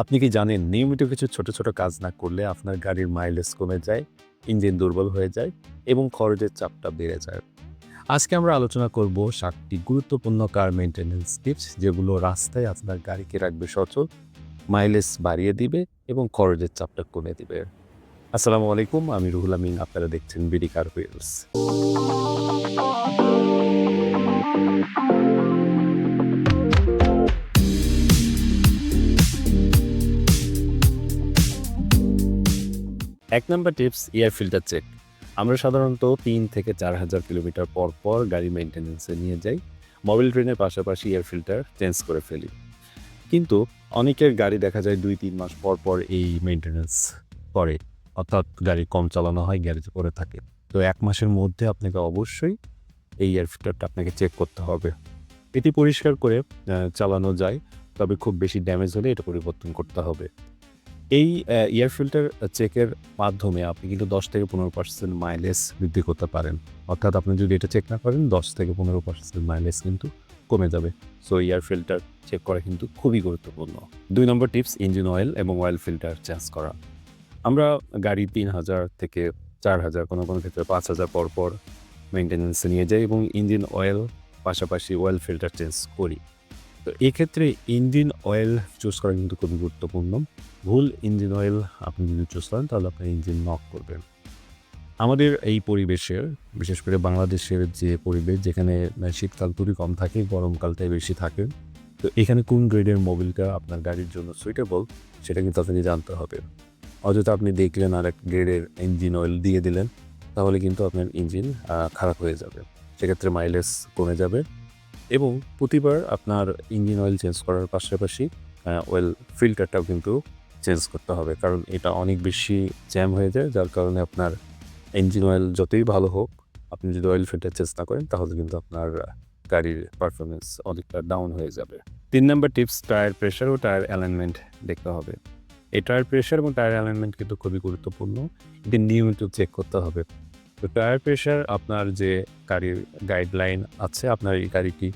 আপনি কি জানেন নিয়মিত কিছু ছোট, ছোট কাজ না করলে আপনার গাড়ির মাইলেজ কমে যায়, ইঞ্জিন দুর্বল হয়ে যায় এবং খরচের চাপটা বেড়ে যায়। আজকে আমরা আলোচনা করব ৭টি গুরুত্বপূর্ণ কার মেইনটেন্যান্স টিপস যেগুলো রাস্তায় আপনার গাড়িকে রাখবে সচল, মাইলেজ বাড়িয়ে দিবে এবং খরচের চাপটা কমিয়ে দিবে। আসসালামু আলাইকুম, আমি রুহুল আমিন। আপনারা দেখছেন BD car wheels. ১ number tips air filter check. আমরা সাধারণত ৩ থেকে ৪,০০০ কিলোমিটার পর, পর গাড়ি মেইনটেন্যান্সে নিয়ে যাই। মোবিল ট্রেনের পাশাপাশি এয়ার ফিল্টার চেঞ্জ করে ফেলি। কিন্তু অনেকের গাড়ি দেখা যায় ২-৩ মাস পর, পর এই মেইনটেন্যান্স করে। অর্থাৎ গাড়ি কম চালানো হয়, গ্যারেজে পড়ে থাকে। তো ১ মাসের মধ্যে আপনাকে অবশ্যই এই এয়ার ফিল্টারটা আপনাকে চেক করতে হবে। এটি পরিষ্কার করে চালানো যায়, তবে খুব বেশি ড্যামেজ হলে এটা পরিবর্তন করতে হবে। এই এয়ার ফিল্টার চেকের মাধ্যমে আপনি কিন্তু ১০-১৫% মাইলেজ বৃদ্ধি করতে পারেন। অর্থাৎ আপনি যদি এটা চেক না করেন ১০-১৫% মাইলেজ কিন্তু কমে যাবে। সো এয়ার ফিল্টার চেক করা কিন্তু খুবই গুরুত্বপূর্ণ। ২ নম্বর টিপস ইঞ্জিন অয়েল এবং অয়েল ফিল্টার চেঞ্জ করা। আমরা গাড়ি ৩,০০০ থেকে ৪,০০০ কোনো ক্ষেত্রে ৫,০০০ পর, পর মেইনটেন্যান্সে নিয়ে যাই এবং ইঞ্জিন অয়েল পাশাপাশি অয়েল ফিল্টার চেঞ্জ করি। তো এক্ষেত্রে ইঞ্জিন অয়েল চুজ করা কিন্তু খুবই গুরুত্বপূর্ণ। ভুল ইঞ্জিন অয়েল আপনি যদি চুজ করেন তাহলে আপনার ইঞ্জিন নক করবে। আমাদের এই পরিবেশের, বিশেষ করে বাংলাদেশের যে পরিবেশ যেখানে শীতকাল খুবই কম থাকে, গরমকালটাই বেশি থাকে। তো এখানে কোন গ্রেডের মোবিলটা আপনার গাড়ির জন্য সুইটেবল সেটা কিন্তু আপনাকে জানতে হবে। অযথা আপনি দেখলেন আরেক গ্রেডের ইঞ্জিন অয়েল দিয়ে দিলেন, তাহলে কিন্তু আপনার ইঞ্জিন খারাপ হয়ে যাবে। সেক্ষেত্রে মাইলেজ কমে যাবে এবং প্রতিবার আপনার ইঞ্জিন অয়েল চেঞ্জ করার পাশাপাশি অয়েল ফিল্টারটাও কিন্তু চেঞ্জ করতে হবে। কারণ এটা অনেক বেশি জ্যাম হয়ে যায়, যার কারণে আপনার ইঞ্জিন অয়েল যতই ভালো হোক, আপনি যদি অয়েল ফিল্টার চেঞ্জ না করেন তাহলে কিন্তু আপনার গাড়ির পারফরমেন্স অনেকটা ডাউন হয়ে যাবে। ৩ নাম্বার টিপস টায়ার প্রেশার ও টায়ার অ্যালাইনমেন্ট দেখতে হবে। এই টায়ার প্রেশার এবং টায়ার অ্যালাইনমেন্ট কিন্তু খুবই গুরুত্বপূর্ণ। এটি নিয়মিত চেক করতে হবে। তো টায়ার প্রেশার আপনার যে গাড়ির গাইডলাইন আছে, আপনার এই গাড়িটি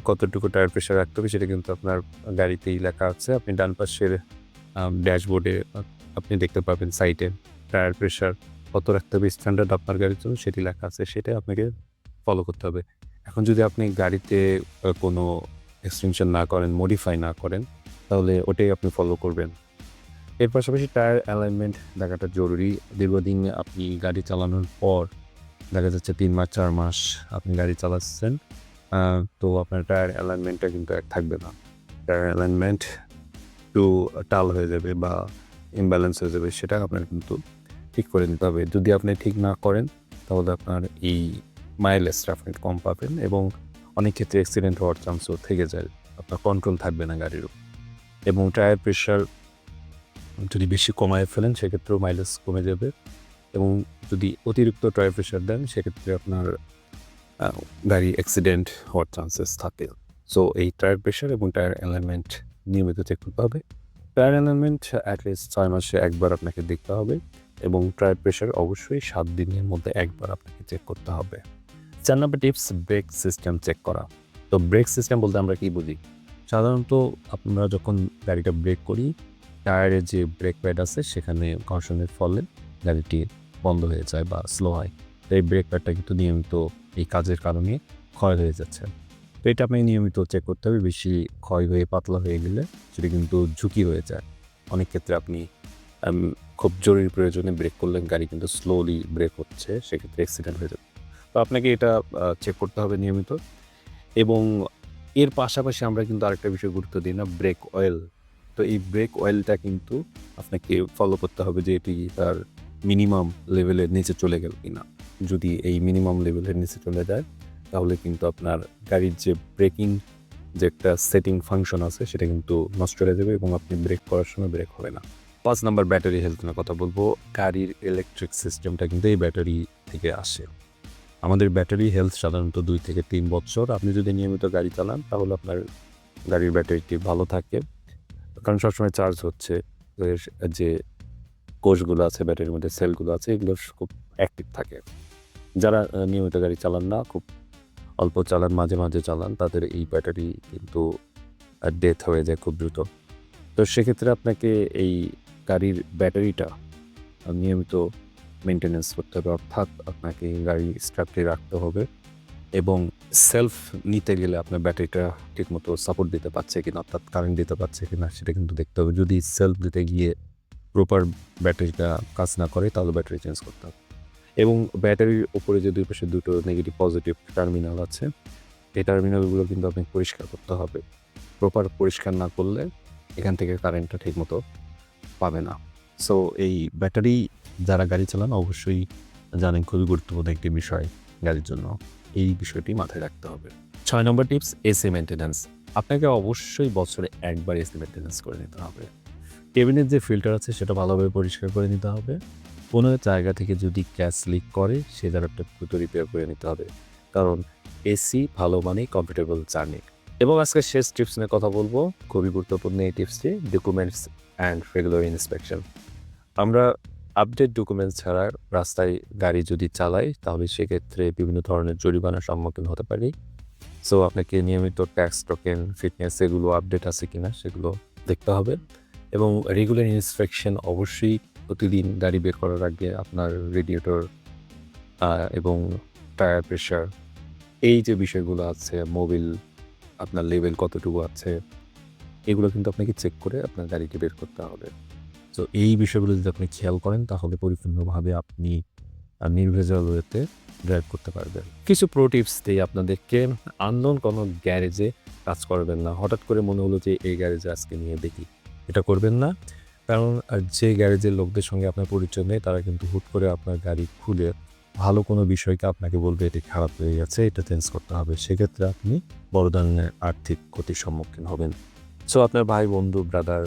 কতটুকু টায়ার প্রেশার রাখতে হবে সেটা কিন্তু আপনার গাড়িতেই লেখা আছে। আপনি ডান পাশের ড্যাশবোর্ডে আপনি দেখতে পাবেন সাইটে টায়ার প্রেশার কত রাখতে হবে স্ট্যান্ডার্ড আপনার গাড়ির জন্য সেটি লেখা আছে। সেটাই আপনাকে ফলো করতে হবে। এখন যদি আপনি গাড়িতে কোনো এক্সটেনশন না করেন, মডিফাই না করেন, তাহলে ওটাই আপনি ফলো করবেন। এর পাশাপাশি টায়ার অ্যালাইনমেন্ট দেখাটা জরুরি। দীর্ঘদিন আপনি গাড়ি চালানোর পর দেখা যাচ্ছে ৩ মাস ৪ মাস আপনি গাড়ি চালাচ্ছেন, তো আপনার টায়ার অ্যালাইনমেন্টটা কিন্তু এক থাকবে না। টায়ার অ্যালাইনমেন্ট একটু টাল হয়ে যাবে বা ইমব্যালেন্স হয়ে যাবে, সেটা আপনার কিন্তু ঠিক করে নিতে হবে। যদি আপনি ঠিক না করেন তাহলে আপনার এই মাইলেজটা আপনি কম পাবেন এবং অনেক ক্ষেত্রে অ্যাক্সিডেন্ট হওয়ার চান্সও থেকে যায়। আপনার কন্ট্রোল থাকবে না গাড়ির উপর। এবং টায়ার প্রেশার যদি বেশি কমায় ফেলেন সেক্ষেত্রেও মাইলেজ কমে যাবে এবং যদি অতিরিক্ত টায়ার প্রেশার দেন সেক্ষেত্রে আপনার গাড়ি অ্যাক্সিডেন্ট হওয়ার চান্সেস থাকে। সো এই টায়ার প্রেশার এবং টায়ার অ্যালাইনমেন্ট নিয়মিত চেক করতে হবে। টায়ার অ্যালাইনমেন্ট অ্যাটলিস্ট ৬ মাসে একবার আপনাকে দেখতে হবে এবং টায়ার প্রেশার অবশ্যই ৭ দিনের মধ্যে একবার আপনাকে চেক করতে হবে। ৪ নম্বর টিপস ব্রেক সিস্টেম চেক করা। তো ব্রেক সিস্টেম বলতে আমরা কি বুঝি? সাধারণত আমরা যখন গাড়িটা ব্রেক করি, টায়ারের যে ব্রেক প্যাড আছে সেখানে ঘর্ষণের ফলে গাড়িটি বন্ধ হয়ে যায় বা স্লো হয়। তো এই ব্রেক প্যাডটা কিন্তু নিয়মিত এই কাজের কারণে ক্ষয় হয়ে যাচ্ছে। তো এটা আপনাকে নিয়মিত চেক করতে হবে। বেশি ক্ষয় হয়ে পাতলা হয়ে গেলে সেটা কিন্তু ঝুঁকি হয়ে যায়। অনেক ক্ষেত্রে আপনি আম খুব জরুরি প্রয়োজনে ব্রেক করলেন, গাড়ি কিন্তু স্লোলি ব্রেক হচ্ছে, সেক্ষেত্রে অ্যাক্সিডেন্ট হয়ে যাবে। তো আপনাকে এটা চেক করতে হবে নিয়মিত এবং এর পাশাপাশি আমরা কিন্তু আরেকটা বিষয় গুরুত্ব দিই না, ব্রেক অয়েল। তো এই ব্রেক অয়েলটা কিন্তু আপনাকে ফলো করতে হবে যে এটি তার মিনিমাম লেভেলের নিচে চলে গেল কিনা। যদি এই মিনিমাম লেভেলের নিচে চলে যায় তাহলে কিন্তু আপনার গাড়ির যে ব্রেকিং যে একটা সেটিং ফাংশন আছে সেটা কিন্তু নষ্ট হয়ে যাবে এবং আপনি ব্রেক করার সময় ব্রেক হবে না। ৫ নাম্বার ব্যাটারি হেলথ নিয়ে কথা বলবো। গাড়ির ইলেকট্রিক সিস্টেমটা কিন্তু এই ব্যাটারি থেকে আসে। আমাদের ব্যাটারি হেলথ সাধারণত ২ থেকে ৩ বছর। আপনি যদি নিয়মিত গাড়ি চালান তাহলে আপনার গাড়ির ব্যাটারিটি ভালো থাকে। কারণ সবসময় চার্জ হচ্ছে। এর যে কোষগুলো আছে ব্যাটারির মধ্যে, সেলগুলো আছে, এগুলো খুব অ্যাক্টিভ থাকে। যারা নিয়মিত গাড়ি চালান না, খুব অল্প চালান, মাঝে, মাঝে চালান, তাদের এই ব্যাটারি কিন্তু ডেথ হয়ে যায় খুব দ্রুত। তো সেক্ষেত্রে আপনাকে এই গাড়ির ব্যাটারিটা নিয়মিত মেনটেন্যান্স করতে হবে, অর্থাৎ আপনাকে গাড়ি স্টার্টে রাখতে হবে এবং সেলফ নিতে গেলে আপনার ব্যাটারিটা ঠিকমতো সাপোর্ট দিতে পারছে কিনা, অর্থাৎ কারেন্ট দিতে পারছে কিনা সেটা কিন্তু দেখতে হবে। যদি সেলফ দিতে গিয়ে প্রপার ব্যাটারিটা কাজ না করে তাহলে ব্যাটারি চেঞ্জ করতে হবে। এবং ব্যাটারির উপরে যে দুই পাশে দুটো নেগেটিভ পজিটিভ টার্মিনাল আছে, এই টার্মিনালগুলো কিন্তু আপনাকে পরিষ্কার করতে হবে। প্রপার পরিষ্কার না করলে এখান থেকে কারেন্টটা ঠিকমতো পাবে না। সো এই ব্যাটারি যারা গাড়ি চালান অবশ্যই জানেন খুবই গুরুত্বপূর্ণ একটি বিষয় গাড়ির জন্য। এই বিষয়টি মাথায় রাখতে হবে। ৬ নম্বর টিপস, এসি মেইনটেন্যান্স। আপনাকে অবশ্যই বছরে একবার এসি মেইনটেন্যান্স করে নিতে হবে। কেবিনের যে ফিল্টার আছে সেটা ভালোভাবে পরিষ্কার করে নিতে হবে। কোনো জায়গা থেকে যদি গ্যাস লিক করে সে জায়গাটা দ্রুত রিপেয়ার করে নিতে হবে। কারণ এসি ভালো মানেই কমফোর্টেবল জার্নি। এবং আজকে শেষ টিপস নিয়ে কথা বলবো। খুবই গুরুত্বপূর্ণ এই টিপসটি, ডকুমেন্টস অ্যান্ড রেগুলার ইন্সপেকশন। আমরা আপডেট ডকুমেন্টস ছাড়া রাস্তায় গাড়ি যদি চালাই তাহলে সেক্ষেত্রে বিভিন্ন ধরনের জরিমানার সম্মুখীন হতে পারি। সো আপনাকে নিয়মিত ট্যাক্স টোকেন, ফিটনেস এগুলো আপডেট আছে কিনা সেগুলো দেখতে হবে। এবং রেগুলার ইন্সপেকশন অবশ্যই প্রতিদিন গাড়ি বের করার আগে আপনার রেডিয়েটর এবং টায়ার প্রেশার, এই যে বিষয়গুলো আছে, মোবিল আপনার লেভেল কতটুকু আছে, এগুলো কিন্তু আপনাকে চেক করে আপনার গাড়িটি বের করতে হবে। তো এই বিষয়গুলো যদি আপনি খেয়াল করেন তাহলে পরিপূর্ণভাবে আপনি নির্ভেজাল ওয়েতে ড্রাইভ করতে পারবেন। কিছু প্রো টিপস দিই আপনাদেরকে। আননোন কোনো গ্যারেজে কাজ করবেন না। হঠাৎ করে মনে হলো যে এই গ্যারেজে আজকে নিয়ে দেখি, এটা করবেন না। কারণ যে গ্যারেজের লোকদের সঙ্গে আপনার পরিচয় নেই তারা কিন্তু হুট করে আপনার গাড়ি খুলে ভালো কোনো বিষয়কে আপনাকে বলবে এটি খারাপ হয়ে গেছে, এটা চেঞ্জ করতে হবে। সেক্ষেত্রে আপনি বড় ধরনের আর্থিক ক্ষতির সম্মুখীন হবেন। সো আপনার ভাই, বন্ধু, ব্রাদার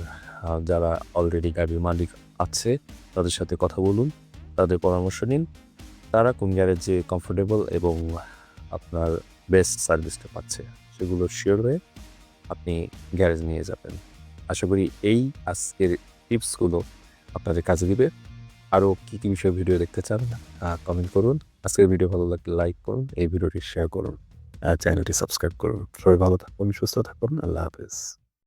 যারা অলরেডি গাড়ির মালিক আছে তাদের সাথে কথা বলুন, তাদের পরামর্শ নিন। তারা কোন গ্যারেজে কমফোর্টেবল এবং আপনার বেস্ট সার্ভিসটা পাচ্ছে সেগুলো শিওর হয়ে আপনি গ্যারেজ নিয়ে যাবেন। আশা করি এই আজকের টিপসগুলো আপনাদের কাজে দিবে। আরও কী কী বিষয়ে ভিডিও দেখতে চান কমেন্ট করুন। আজকের ভিডিও ভালো লাগলে লাইক করুন, এই ভিডিওটি শেয়ার করুন, চ্যানেলটি সাবস্ক্রাইব করুন। সবাই ভালো থাকুন, সুস্থ থাকুন। আল্লাহ হাফেজ।